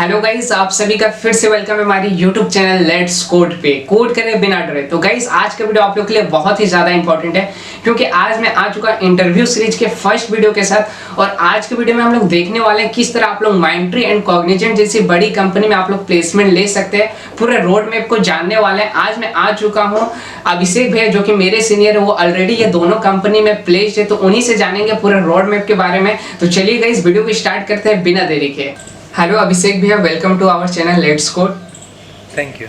Hello guys, आप सभी का फिर से वेलकम है हमारी यूट्यूब चैनल लेट्स कोड पे। कोड करें बिना डरे। तो गाइस, आज का वीडियो आप लोग के लिए बहुत ही ज़्यादा इंपॉर्टेंट है, क्योंकि आज मैं आ चुका इंटरव्यू सीरीज के फर्स्ट वीडियो के साथ। और आज के वीडियो में हम लोग देखने वाले हैं किस तरह आप लोग माइंडट्री एंड कॉग्निजेंट जैसी बड़ी कंपनी में आप लोग प्लेसमेंट ले सकते हैं। पूरे रोड मैप को जानने वाले हैं। आज मैं आ चुका हूँ अभिषेक भैया, जो कि मेरे सीनियर है, वो ऑलरेडी ये दोनों कंपनी में प्लेस्ड है, तो उन्हीं से जानेंगे पूरे रोड मैप के बारे में। तो चलिए गाइस, वीडियो को स्टार्ट करते हैं बिना देरी के। हेलो अभिषेक भैया, welcome to our channel let's code. Thank you.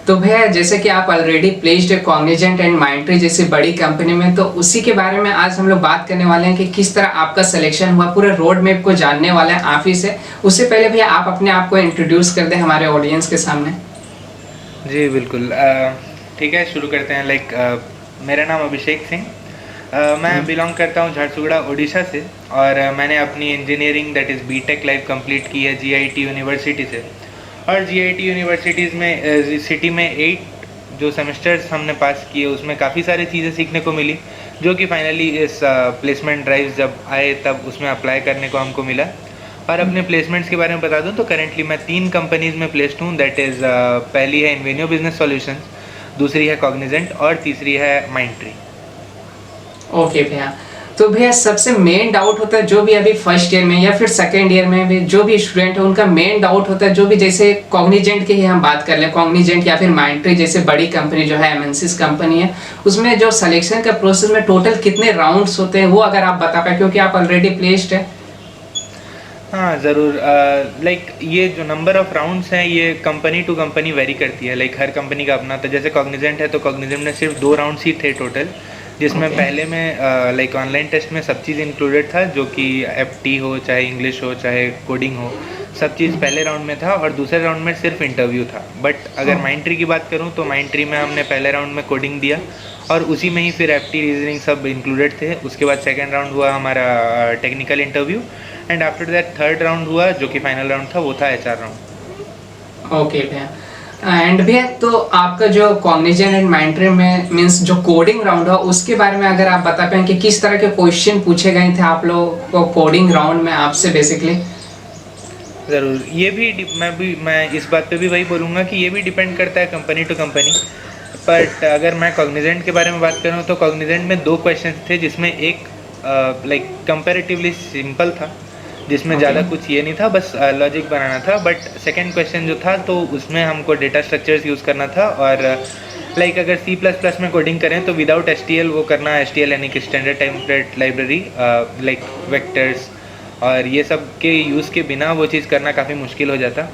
तो भैया, जैसे कि आप ऑलरेडी प्लेस्ड है कॉग्निजेंट एंड माइंडट्री जैसी बड़ी कंपनी में, तो उसी के बारे में आज हम लोग बात करने वाले हैं कि किस तरह आपका सिलेक्शन हुआ। पूरे रोड मैप को जानने वाले हैं आप ही से। उससे पहले भैया आप अपने आप को इंट्रोड्यूस कर दें हमारे ऑडियंस के सामने। जी बिल्कुल, ठीक है, शुरू करते हैं। मेरा नाम अभिषेक सिंह, मैं बिलोंग करता हूँ झारसुगुड़ा उड़ीसा से। और मैंने अपनी engineering that is BTech life complete की है जीआईटी यूनिवर्सिटी से। और जीआईटी यूनिवर्सिटीज़ में सिटी में 8 जो सेमेस्टर्स हमने पास किए, उसमें काफ़ी सारी चीज़ें सीखने को मिली, जो कि फाइनली इस प्लेसमेंट ड्राइव जब आए तब उसमें अप्लाई करने को हमको मिला। और अपने प्लेसमेंट्स के बारे में बता दूं तो करेंटली मैं 3 कंपनीज़ में प्लेस्ड हूँ। दैट इज़ पहली है इन्वेन्यो बिजनेस सॉल्यूशंस, दूसरी है कॉग्निजेंट और तीसरी है माइंडट्री। ओके भैया, तो भैया सबसे मेन डाउट होता है जो भी अभी फर्स्ट ईयर में या फिर सेकेंड ईयर में भी जो भी स्टूडेंट है, उनका मेन डाउट होता है जो भी, जैसे कॉग्निजेंट की ही हम बात कर लें, कॉग्निजेंट या फिर माइंडट्री जैसे बड़ी कंपनी जो है एमएनसीज कंपनी है, उसमें जो सिलेक्शन का प्रोसेस में टोटल कितने राउंड्स होते हैं, वो अगर आप बता पाए, क्योंकि आप ऑलरेडी प्लेस्ड है। हाँ ज़रूर। ये जो नंबर ऑफ़ राउंड्स हैं ये कंपनी टू कंपनी वेरी करती है। हर कंपनी का अपना था। जैसे कॉग्निजेंट है तो कॉग्निजेंट में सिर्फ 2 राउंड्स ही थे टोटल, जिसमें पहले में ऑनलाइन टेस्ट में सब चीज़ इंक्लूडेड था, जो कि एफटी हो, चाहे इंग्लिश हो, चाहे कोडिंग हो, सब चीज़ पहले राउंड में था। और दूसरे राउंड में सिर्फ इंटरव्यू था। बट अगर माइंडट्री की बात करूँ तो माइंडट्री में हमने पहले राउंड में कोडिंग दिया और उसी में ही फिर एफटी रीजनिंग सब इंक्लूडेड थे। उसके बाद सेकेंड राउंड हुआ हमारा technical interview, and after that third round हुआ, जो कि फाइनल राउंड था, वो था एचआर राउंड। ओके भैया, एंड भैया तो आपका जो कॉग्निजेंट एंड माइंडट्री में मींस जो कोडिंग राउंड है, उसके बारे में अगर आप बता पाएं कि किस तरह के क्वेश्चन पूछे गए थे आप लोग को कोडिंग राउंड में आपसे बेसिकली। ज़रूर। ये भी मैं इस बात पे भी वही बोलूँगा कि ये भी डिपेंड करता है कंपनी टू कंपनी। बट अगर मैं कॉग्निजेंट के बारे में बात करूँ तो कॉग्निजेंट में 2 क्वेश्चन थे, जिसमें एक कंपैरेटिवली सिंपल था, जिसमें ज़्यादा कुछ ये नहीं था, बस लॉजिक बनाना था। बट सेकंड क्वेश्चन जो था तो उसमें हमको डेटा स्ट्रक्चर्स यूज़ करना था। और अगर C++ में कोडिंग करें तो विदाउट STL वो करना, STL यानी कि स्टैंडर्ड टेम्पलेट लाइब्रेरी, वेक्टर्स और ये सब के यूज़ के बिना वो चीज़ करना काफ़ी मुश्किल हो जाता।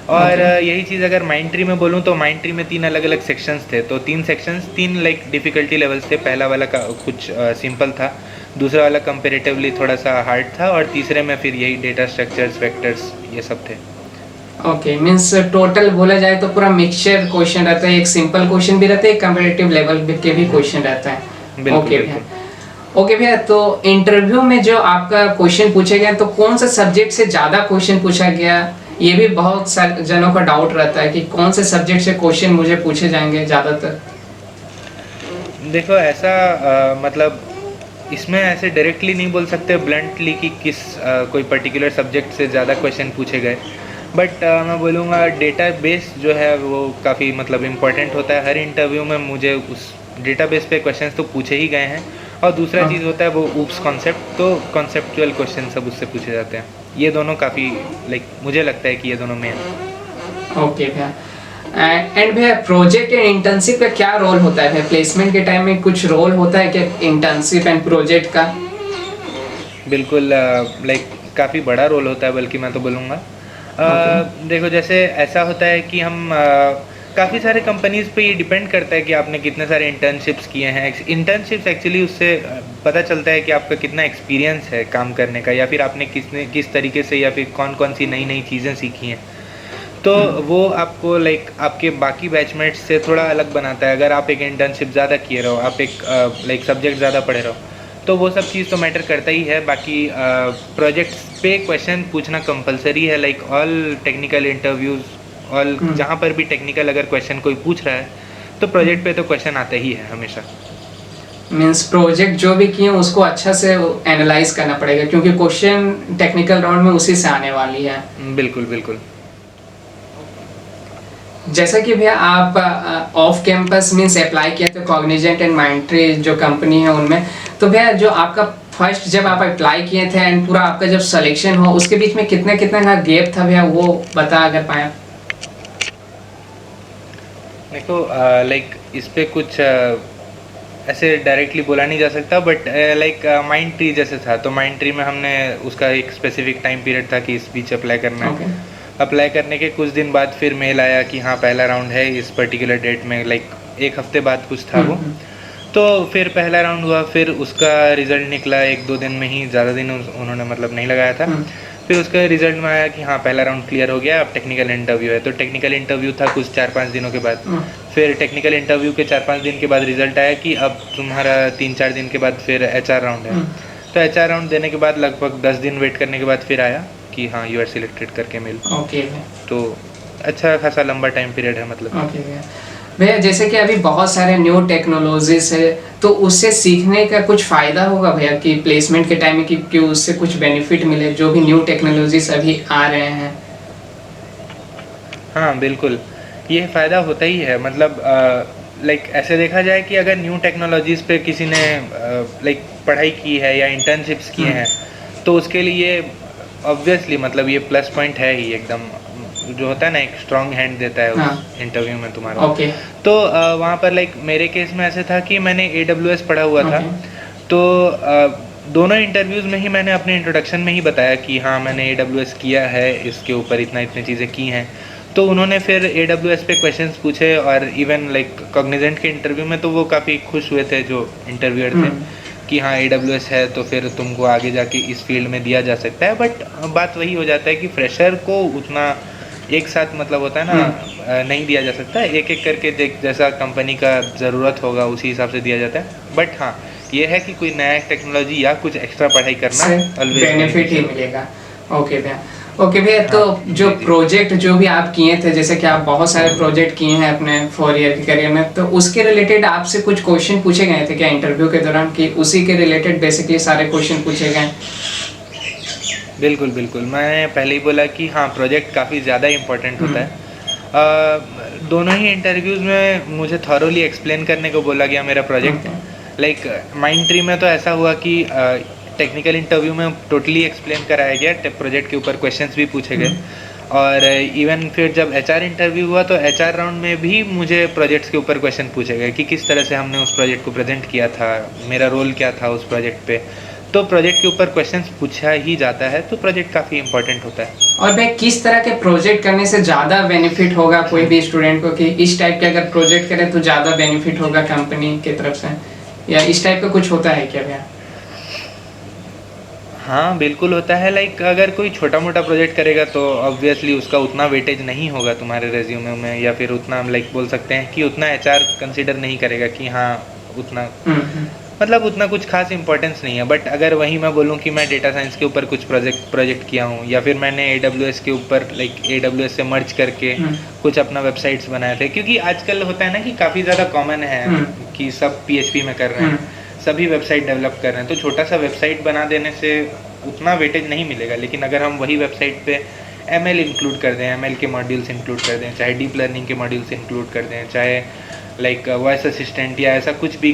और यही चीज़ अगर माइंडट्री में बोलूँ तो माइंडट्री में 3 अलग अलग सेक्शंस थे। तो 3 सेक्शंस 3 डिफ़िकल्टी लेवल्स थे। पहला वाला का कुछ सिंपल था, दूसरा वाला कंपेरेटिवली थोड़ा सा हार्ड था, और तीसरे में फिर यही डेटा स्ट्रक्चर्स, वेक्टर्स, ये सब थे। ओके, मींस टोटल बोला जाए तो पूरा मिक्सचर क्वेश्चन रहता है। एक सिंपल क्वेश्चन भी रहता है, एक कंपैरेटिव लेवल के भी क्वेश्चन रहता है। ओके भैया, ओके भैया, तो इंटरव्यू में जो आपका क्वेश्चन पूछे गए तो कौन सा सब्जेक्ट से ज़्यादा क्वेश्चन पूछा गया, ये भी बहुत सारे जनों का डाउट रहता है कि कौन से सब्जेक्ट से क्वेश्चन मुझे पूछे जाएंगे ज़्यादातर। देखो ऐसा इसमें ऐसे डायरेक्टली नहीं बोल सकते ब्लंटली कि कोई पर्टिकुलर सब्जेक्ट से ज़्यादा क्वेश्चन पूछे गए। बट मैं बोलूँगा डेटाबेस जो है वो काफ़ी इम्पोर्टेंट होता है। हर इंटरव्यू में मुझे उस डेटाबेस पे क्वेश्चंस तो पूछे ही गए हैं। और दूसरा चीज़ होता है वो ऊप्स कॉन्सेप्ट, तो कॉन्सेप्चुअल क्वेश्चन सब उससे पूछे जाते हैं। ये दोनों काफ़ी मुझे लगता है कि ये दोनों मेन। ओके भैया, एंड भैया प्रोजेक्ट एंड इंटर्नशिप का क्या रोल होता है? प्लेसमेंट के टाइम में कुछ रोल होता है क्या इंटर्नशिप एंड प्रोजेक्ट का? बिल्कुल, काफ़ी बड़ा रोल होता है, बल्कि मैं तो बोलूँगा। देखो जैसे ऐसा होता है कि हम काफ़ी सारे कंपनीज़ पे ये डिपेंड करता है कि आपने कितने सारे इंटर्नशिप्स किए हैं। इंटर्नशिप्स एक्चुअली उससे पता चलता है कि आपका कितना एक्सपीरियंस है काम करने का, या फिर आपने किस तरीके से या फिर कौन कौन सी नई नई चीज़ें सीखी हैं। तो वो आपको आपके बाकी बैचमेट्स से थोड़ा अलग बनाता है। अगर आप एक इंटर्नशिप ज़्यादा किए रहो, आप एक सब्जेक्ट ज़्यादा पढ़े रहो, तो वो सब चीज़ तो मैटर करता ही है। बाकी प्रोजेक्ट्स पे क्वेश्चन पूछना कंपलसरी है। ऑल टेक्निकल इंटरव्यूज़, ऑल जहाँ पर भी टेक्निकल अगर क्वेश्चन कोई पूछ रहा है तो प्रोजेक्ट पे तो क्वेश्चन आता ही है हमेशा। मीन्स प्रोजेक्ट जो भी किए उसको अच्छा से एनालाइज करना पड़ेगा, क्योंकि क्वेश्चन टेक्निकल राउंड में उसी से आने वाली है। बिल्कुल बिल्कुल। जैसा कि भैया आप ऑफ कैंपस मीन्स अप्लाई किया तो कॉग्निजेंट एंड माइंडट्री जो कंपनी है उनमें, तो भैया जो आपका फर्स्ट जब आप अप्लाई किए थे एंड पूरा आपका जब सिलेक्शन हुआ उसके बीच में कितना कितना का गैप था भैया, वो बता अगर पाए। देखो लाइक इस पे कुछ ऐसे डायरेक्टली बोला नहीं जा सकता, बट लाइक माइंड ट्री जैसे था, तो माइंड ट्री में हमने उसका एक स्पेसिफिक टाइम पीरियड था कि इस बीच अप्लाई करना है। Okay. अप्लाई करने के कुछ दिन बाद फिर मेल आया कि हाँ पहला राउंड है इस पर्टिकुलर डेट में, लाइक एक हफ्ते बाद कुछ था वो। तो फिर पहला राउंड हुआ, फिर उसका रिजल्ट निकला 1-2 दिन में ही, ज़्यादा दिन उन्होंने मतलब नहीं लगाया था। फिर उसका रिजल्ट में आया कि हाँ पहला राउंड क्लियर हो गया, अब टेक्निकल इंटरव्यू है। तो टेक्निकल इंटरव्यू था कुछ 4-5 दिनों के बाद। फिर टेक्निकल इंटरव्यू के 4-5 दिन के बाद रिजल्ट आया कि अब तुम्हारा 3-4 दिन के बाद फिर HR राउंड है। तो HR राउंड देने के बाद लगभग 10 दिन वेट करने के बाद फिर आया कि हाँ यू आर सिलेक्टेड करके मेल। ओके। तो अच्छा खासा लंबा टाइम पीरियड है मतलब। ओके भैया, जैसे कि अभी बहुत सारे न्यू टेक्नोलॉजीज है, तो उससे सीखने का कुछ फ़ायदा होगा भैया कि प्लेसमेंट के टाइम में कि उससे कुछ बेनिफिट मिले, जो भी न्यू टेक्नोलॉजीज अभी आ रहे हैं। हाँ बिल्कुल, ये फ़ायदा होता ही है। मतलब लाइक ऐसे देखा जाए कि अगर न्यू टेक्नोलॉजीज़ पे किसी ने लाइक पढ़ाई की है या इंटर्नशिप्स किए हैं, तो उसके लिए ऑब्वियसली मतलब ये प्लस पॉइंट है ही एकदम। जो होता है ना, एक स्ट्रॉन्ग हैंड देता है उस इंटरव्यू में तुम्हारा। ओके। तो वहाँ पर लाइक मेरे केस में ऐसे था कि मैंने AWS पढ़ा हुआ था। तो दोनों इंटरव्यूज़ में ही मैंने अपने इंट्रोडक्शन में ही बताया कि हाँ मैंने AWS किया है, इसके ऊपर इतनी चीज़ें की हैं। तो उन्होंने फिर AWS पे क्वेश्चंस पूछे, और इवन लाइक कॉग्निजेंट के इंटरव्यू में तो वो काफ़ी खुश हुए थे जो इंटरव्यूअर थे कि हाँ AWS है तो फिर तुमको आगे जाके इस फील्ड में दिया जा सकता है। बट बात वही हो जाता है कि फ्रेशर को उतना एक साथ मतलब होता है ना, नहीं दिया जा सकता, एक एक करके जैसा कंपनी का ज़रूरत होगा उसी हिसाब से दिया जाता है। बट हाँ ये है कि कोई नया टेक्नोलॉजी या कुछ एक्स्ट्रा पढ़ाई करना बेनिफिट ही मिलेगा। ओके भैया। ओके भैया, तो जो प्रोजेक्ट जो भी आप किए थे, जैसे कि आप बहुत सारे प्रोजेक्ट किए हैं अपने 4 ईयर के करियर में, तो उसके रिलेटेड आपसे कुछ क्वेश्चन पूछे गए थे क्या इंटरव्यू के दौरान, कि उसी के रिलेटेड बेसिकली सारे क्वेश्चन पूछे गए? बिल्कुल बिल्कुल, मैं पहले ही बोला कि हाँ प्रोजेक्ट काफ़ी ज़्यादा इम्पोर्टेंट होता है। दोनों ही इंटरव्यूज़ में मुझे थॉरोली एक्सप्लेन करने को बोला गया मेरा प्रोजेक्ट। लाइक माइंड ट्री में तो ऐसा हुआ कि टेक्निकल इंटरव्यू में टोटली एक्सप्लेन कराया गया, प्रोजेक्ट के ऊपर क्वेश्चंस भी पूछे गए। और इवन फिर जब HR इंटरव्यू हुआ तो HR राउंड में भी मुझे प्रोजेक्ट्स के ऊपर क्वेश्चन पूछे गए कि किस तरह से हमने उस प्रोजेक्ट को प्रेजेंट किया था, मेरा रोल क्या था उस प्रोजेक्ट पे। तो प्रोजेक्ट के ऊपर क्वेश्चंस पूछा ही जाता है, तो प्रोजेक्ट काफ़ी इंपॉर्टेंट होता है। और भाई किस तरह के प्रोजेक्ट करने से ज़्यादा बेनिफिट होगा कोई भी स्टूडेंट को, कि इस टाइप के अगर प्रोजेक्ट करें तो ज़्यादा बेनिफिट होगा कंपनी की तरफ से, या इस टाइप का कुछ होता है क्या भैया? हाँ बिल्कुल होता है। लाइक अगर कोई छोटा मोटा प्रोजेक्ट करेगा तो ऑब्वियसली उसका उतना वेटेज नहीं होगा तुम्हारे रेज्यूमे में, या फिर उतना लाइक बोल सकते हैं कि उतना HR कंसिडर नहीं करेगा कि हाँ उतना मतलब उतना कुछ खास इंपॉर्टेंस नहीं है। बट अगर वहीं मैं बोलूँ कि मैं डेटा साइंस के ऊपर कुछ प्रोजेक्ट किया हूँ, या फिर मैंने AWS के ऊपर लाइक AWS से मर्ज करके कुछ अपना वेबसाइट्स बनाए थे, क्योंकि आजकल होता है ना कि काफ़ी ज़्यादा कॉमन है कि सब PHP में कर रहे हैं, सभी वेबसाइट डेवलप कर रहे हैं। तो छोटा सा वेबसाइट बना देने से उतना वेटेज नहीं मिलेगा। लेकिन अगर हम वही वेबसाइट पे ML इंक्लूड कर दें, ML के मॉड्यूल्स इंक्लूड कर दें, चाहे डीप लर्निंग के मॉड्यूल्स इंक्लूड कर दें, चाहे लाइक वॉइस असिस्टेंट या ऐसा कुछ भी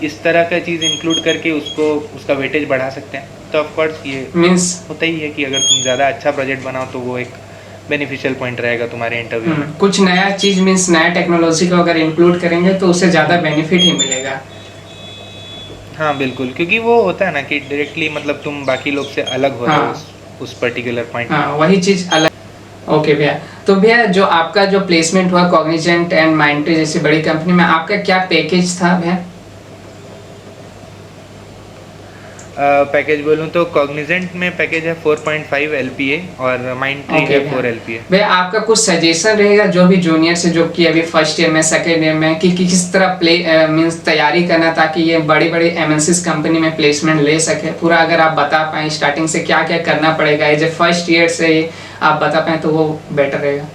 इस तरह का चीज़ इंक्लूड करके उसका वेटेज बढ़ा सकते हैं। तो ऑफकोर्स ये मीन्स होता ही है कि अगर तुम ज़्यादा अच्छा प्रोजेक्ट बनाओ तो वो एक बेनिफिशियल पॉइंट रहेगा तुम्हारे इंटरव्यू में। कुछ नया चीज़ मीन्स नया टेक्नोलॉजी को अगर इंक्लूड करेंगे तो उससे ज़्यादा बेनिफिट ही मिलेगा। हाँ बिल्कुल, क्योंकि वो होता है ना कि डायरेक्टली मतलब तुम बाकी लोग से अलग हो रहे हो उस पर्टिकुलर पॉइंट। हाँ वही चीज़ अलग। ओके भैया, तो भैया जो आपका जो प्लेसमेंट हुआ कॉग्निजेंट एंड माइंडट्री जैसी बड़ी कंपनी में, आपका क्या पैकेज था भैया? पैकेज बोलूँ तो कॉग्निजेंट में पैकेज है 4.5 LPA और माइंडट्री है 4 LPA। भैया आपका कुछ सजेशन रहेगा जो भी जूनियर से जो कि अभी फर्स्ट ईयर में सेकेंड ईयर में, कि किस तरह मीन्स तैयारी करना ताकि ये बड़ी बड़ी MNCs कंपनी में प्लेसमेंट ले सके, पूरा अगर आप बता पाएँ स्टार्टिंग से क्या क्या करना पड़ेगा एज ए फर्स्ट ईयर से ही आप बता पाएँ तो वो बेटर रहेगा।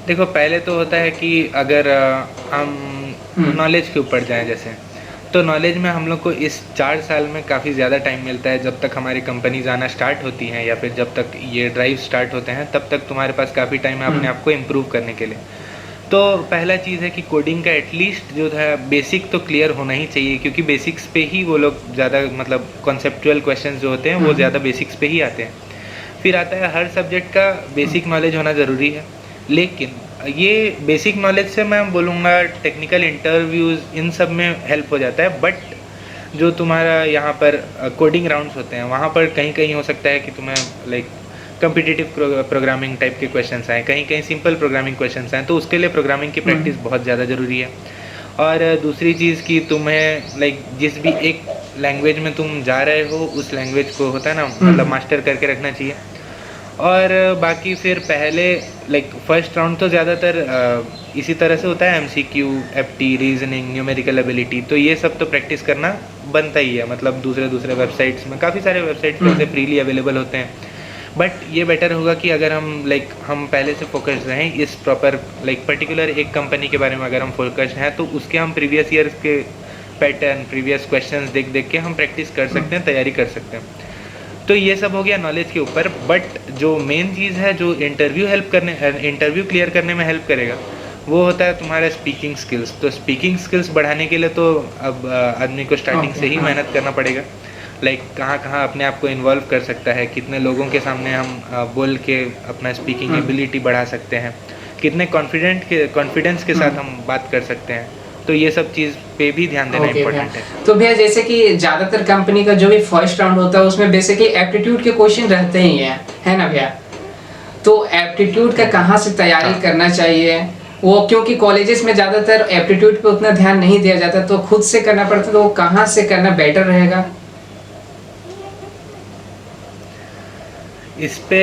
देखो पहले तो होता है कि अगर हम नॉलेज के ऊपर जाएं जैसे, तो नॉलेज में हम लोग को इस 4 साल में काफ़ी ज़्यादा टाइम मिलता है। जब तक हमारी कंपनीज आना स्टार्ट होती हैं या फिर जब तक ये ड्राइव स्टार्ट होते हैं, तब तक तुम्हारे पास काफ़ी टाइम है अपने आप को इम्प्रूव करने के लिए। तो पहला चीज़ है कि कोडिंग का एटलीस्ट जो है बेसिक तो क्लियर होना ही चाहिए, क्योंकि बेसिक्स पे ही वो लोग ज़्यादा मतलब कॉन्सेप्चुअल क्वेश्चंस जो होते हैं वो ज़्यादा बेसिक्स पे ही आते हैं। फिर आता है हर सब्जेक्ट का बेसिक नॉलेज होना ज़रूरी है, लेकिन ये बेसिक नॉलेज से मैं बोलूँगा टेक्निकल इंटरव्यूज़ इन सब में हेल्प हो जाता है। बट जो तुम्हारा यहाँ पर कोडिंग राउंड्स होते हैं वहाँ पर कहीं कहीं हो सकता है कि तुम्हें लाइक कम्पिटिटिव प्रोग्रामिंग टाइप के क्वेश्चंस आए, कहीं कहीं सिंपल प्रोग्रामिंग क्वेश्चंस आए, तो उसके लिए प्रोग्रामिंग की प्रैक्टिस बहुत ज़्यादा ज़रूरी है। और दूसरी चीज़ कि तुम्हें लाइक जिस भी एक लैंग्वेज में तुम जा रहे हो उस लैंग्वेज को होता है ना मतलब मास्टर करके रखना चाहिए। और बाकी फिर पहले लाइक फर्स्ट राउंड तो ज़्यादातर इसी तरह से होता है, MCQ, FT, reasoning, numerical ability, तो ये सब तो प्रैक्टिस करना बनता ही है। मतलब दूसरे वेबसाइट्स में काफ़ी सारे वेबसाइट्स पे फ्रीली अवेलेबल होते हैं। बट ये बेटर होगा कि अगर हम पहले से फोकस्ड रहें इस प्रॉपर लाइक पर्टिकुलर एक कंपनी के बारे में अगर हम फोकस्ड हैं, तो उसके हम प्रीवियस ईयर्स के पैटर्न, प्रीवियस क्वेश्चंस देख के हम प्रैक्टिस कर सकते हैं, तैयारी कर सकते हैं। तो ये सब हो गया नॉलेज के ऊपर। बट जो मेन चीज़ है जो इंटरव्यू क्लियर करने में हेल्प करेगा वो होता है तुम्हारा स्पीकिंग स्किल्स। तो स्पीकिंग स्किल्स बढ़ाने के लिए तो अब आदमी को स्टार्टिंग से ही मेहनत करना पड़ेगा। लाइक कहाँ अपने आप को इन्वॉल्व कर सकता है, कितने लोगों के सामने हम बोल के अपना स्पीकिंग एबिलिटी बढ़ा सकते हैं, कितने कॉन्फिडेंस के साथ हम बात कर सकते हैं। तो ये सब चीज़ पे भी ध्यान देना इम्पोर्टेंट है। तो भैया जैसे कि ज्यादातर कंपनी का जो भी फर्स्ट राउंड होता है उसमें बेसिकली एप्टीट्यूड के क्वेश्चन रहते ही हैं, है ना भैया? तो एप्टीट्यूड का कहाँ से तैयारी करना चाहिए वो, क्योंकि कॉलेजेस में ज्यादातर एप्टीट्यूड पे उतना ध्यान नहीं दिया जाता, तो खुद से करना पड़ता, तो वो कहाँ से करना बेटर रहेगा? इस पे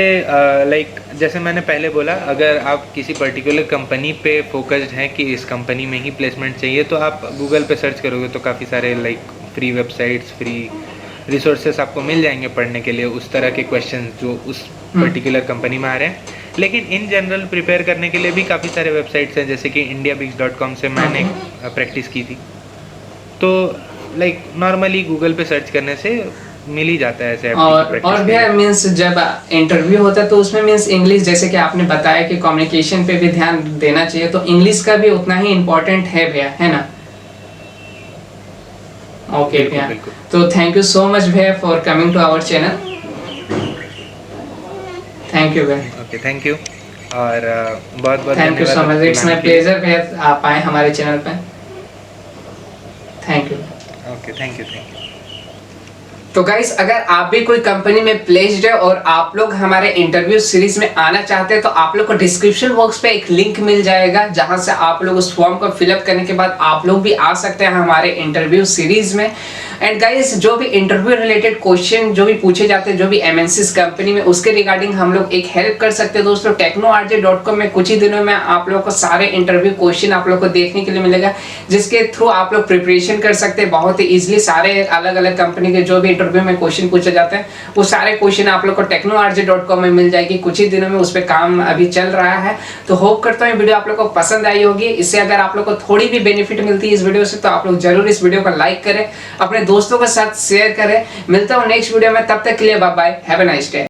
लाइक जैसे मैंने पहले बोला, अगर आप किसी पर्टिकुलर कंपनी पे फोकस्ड हैं कि इस कंपनी में ही प्लेसमेंट चाहिए, तो आप गूगल पे सर्च करोगे तो काफ़ी सारे like free websites, free resources आपको मिल जाएंगे पढ़ने के लिए उस तरह के क्वेश्चंस जो उस पर्टिकुलर कंपनी में आ रहे हैं। लेकिन इन जनरल प्रिपेयर करने के लिए भी काफ़ी सारे वेबसाइट्स हैं, जैसे कि indiabix.com से मैंने प्रैक्टिस की थी। तो लाइक नॉर्मली गूगल पे सर्च करने से मिल ही जाता है ऐसे। और भैया मीन्स जब इंटरव्यू होता है तो उसमें मीन्स इंग्लिश, जैसे कि आपने बताया कि कम्युनिकेशन पे भी ध्यान देना चाहिए, तो इंग्लिश का भी उतना ही इम्पोर्टेंट है भैया, है ना? ओके भैया, तो थैंक यू सो मच भैया for coming to our channel. Thank you भैया। ओके, थैंक यू और बहुत thank you so much, it's my pleasure भैया आप आए हमारे चैनल पे। Thank you. Okay, thank you. तो गाइस, अगर आप भी कोई कंपनी में प्लेस्ड है और आप लोग हमारे इंटरव्यू सीरीज में आना चाहते हैं, तो आप लोग को डिस्क्रिप्शन बॉक्स पे एक लिंक मिल जाएगा, जहां से आप लोग उस फॉर्म को फिलअप करने के बाद आप लोग भी आ सकते हैं हमारे इंटरव्यू सीरीज में। एंड गाइस, जो भी इंटरव्यू रिलेटेड क्वेश्चन जो भी पूछे जाते हैं जो भी MNCs कंपनी में, उसके रिगार्डिंग हम लोग एक हेल्प कर सकते हैं दोस्तों। technorj.com में कुछ ही दिनों में आप लोग को सारे इंटरव्यू क्वेश्चन आप लोग को देखने के लिए मिलेगा, जिसके थ्रू आप लोग प्रिपरेशन कर सकते हैं बहुत ही इजीली। सारे अलग अलग कंपनी के जो भी इंटरव्यू में क्वेश्चन पूछे जाते हैं वो सारे क्वेश्चन आप लोग को technorj.com में मिल जाएगी। कुछ ही दिनों में उस पर काम अभी चल रहा है, तो होप करता हूँ वीडियो आप लोग को पसंद आई होगी। इससे अगर आप लोग को थोड़ी भी बेनिफिट मिलती है इस वीडियो से, तो आप लोग जरूर इस वीडियो को लाइक करें, अपने दोस्तों के साथ शेयर करें। मिलता हूँ नेक्स्ट वीडियो में, तब तक के लिए bye bye, have a nice day.